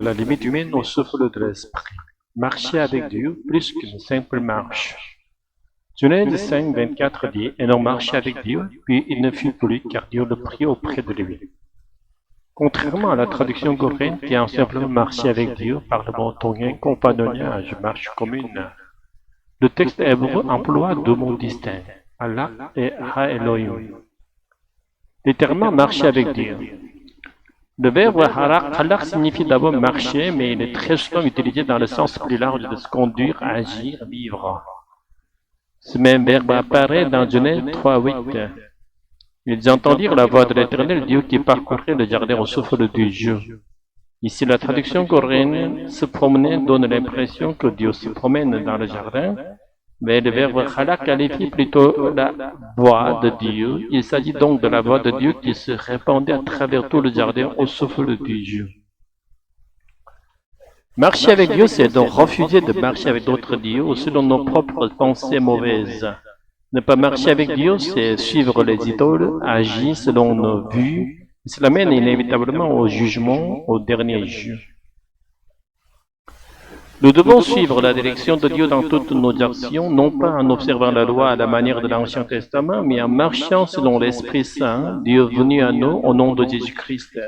La limite humaine au souffle de l'esprit. Marcher avec Dieu plus qu'une simple marche. Genèse 5, 24 dit, et non marcher avec Dieu, puis il ne fut plus car Dieu le prit auprès de lui. Contrairement à la traduction coréenne qui a simplement marché avec Dieu par le mot tongen, compagnonnage, marche commune, le texte hébreu emploie deux mots distincts, Allah et Ha-Elohim. Littéralement marcher avec Dieu. Le verbe halak signifie d'abord marcher, mais il est très souvent utilisé dans le sens plus large de se conduire, agir, vivre. Ce même verbe apparaît dans Genèse 3:8. Ils entendirent la voix de l'Éternel Dieu qui parcourait le jardin au souffle du jour. Ici, la traduction coréenne se promener donne l'impression que Dieu se promène dans le jardin, mais le verbe halak qualifie plutôt la voix de Dieu. Il s'agit donc de la voix de Dieu qui se répandait à travers tout le jardin au souffle du jour. Marcher avec Dieu, c'est donc refuser de marcher avec d'autres dieux ou selon nos propres pensées mauvaises. Ne pas marcher avec Dieu, c'est suivre les idoles, agir selon nos vues. Cela mène inévitablement au jugement, au dernier jour. Nous devons suivre la direction de Dieu dans toutes nos actions, non pas en observant la loi à la manière de l'Ancien Testament, mais en marchant selon l'Esprit Saint, Dieu venu à nous au nom de Jésus-Christ.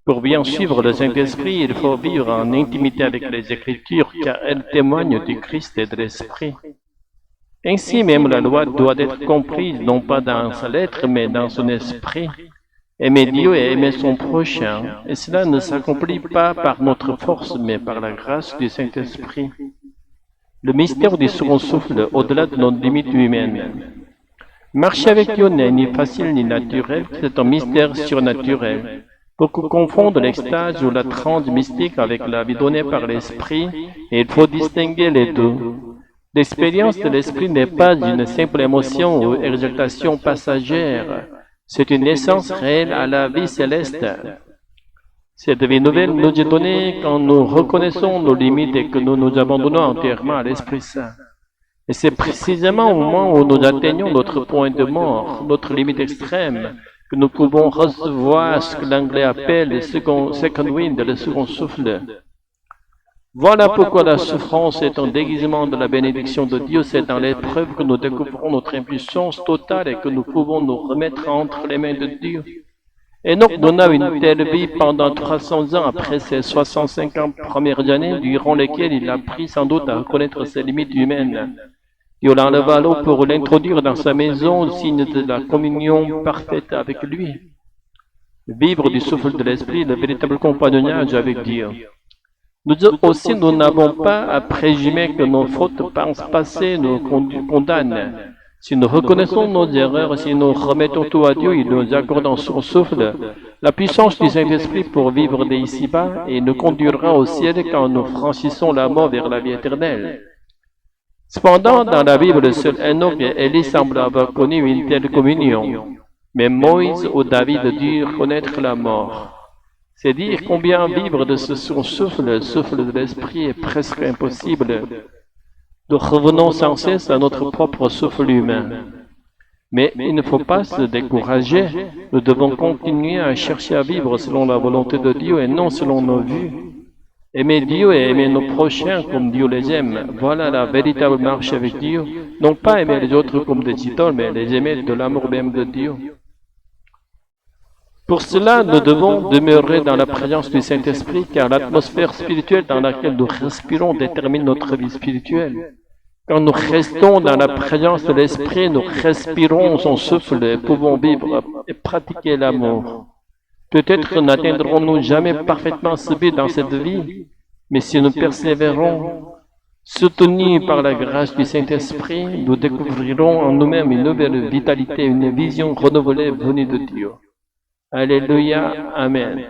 Pour bien suivre le Saint-Esprit, il faut vivre en intimité avec les Écritures, car elles témoignent du Christ et de l'Esprit. Ainsi même la loi doit être comprise non pas dans sa lettre, mais dans son esprit. Aimer Dieu et aimer son prochain, et cela ne s'accomplit pas par notre force, mais par la grâce du Saint-Esprit. Le mystère du second souffle, au-delà de nos limites humaines. Marcher avec Dieu n'est ni facile ni naturel, c'est un mystère surnaturel. Beaucoup confondent l'extase ou la transe mystique avec la vie donnée par l'Esprit, et il faut distinguer les deux. L'expérience de l'Esprit n'est pas une simple émotion ou exaltation passagère. C'est une naissance réelle à la vie céleste. Cette vie nouvelle nous est donnée quand nous reconnaissons nos limites et que nous nous abandonnons entièrement à l'Esprit Saint. Et c'est précisément au moment où nous atteignons notre point de mort, notre limite extrême, que nous pouvons recevoir ce que l'anglais appelle le second wind, le second souffle. Voilà pourquoi la souffrance est un déguisement de la bénédiction de Dieu. C'est dans l'épreuve que nous découvrons notre impuissance totale et que nous pouvons nous remettre entre les mains de Dieu. Enoch donna une telle vie pendant 300 ans après ses 65 premières années, durant lesquelles il apprit sans doute à reconnaître ses limites humaines. Dieu l'enleva à l'eau pour l'introduire dans sa maison, signe de la communion parfaite avec lui. Vivre du souffle de l'Esprit, le véritable compagnonnage avec Dieu. Nous aussi, nous n'avons pas à présumer que nos fautes passées nous condamnent. Si nous reconnaissons nos erreurs, si nous remettons tout à Dieu, il nous accorde son souffle, la puissance du Saint-Esprit pour vivre dès ici-bas, et nous conduira au ciel quand nous franchissons la mort vers la vie éternelle. Cependant, dans la Bible, seul Enoch et Élie semblent avoir connu une telle communion. Mais Moïse ou David durent connaître la mort. C'est dire combien vivre de ce souffle, le souffle de l'esprit, est presque impossible. Nous revenons sans cesse à notre propre souffle humain. Mais il ne faut pas se décourager. Nous devons continuer à chercher à vivre selon la volonté de Dieu et non selon nos vues. Aimer Dieu et aimer nos prochains comme Dieu les aime. Voilà la véritable marche avec Dieu. Non pas aimer les autres comme des idoles, mais les aimer de l'amour même de Dieu. Pour cela, nous devons demeurer dans la présence du Saint-Esprit, car l'atmosphère spirituelle dans laquelle nous respirons détermine notre vie spirituelle. Quand nous restons dans la présence de l'Esprit, nous respirons son souffle et pouvons vivre et pratiquer l'amour. Peut-être n'atteindrons-nous jamais parfaitement ce but dans cette vie, mais si nous persévérons, soutenus par la grâce du Saint-Esprit, nous découvrirons en nous-mêmes une nouvelle vitalité, une vision renouvelée venue de Dieu. Alléluia, Amen.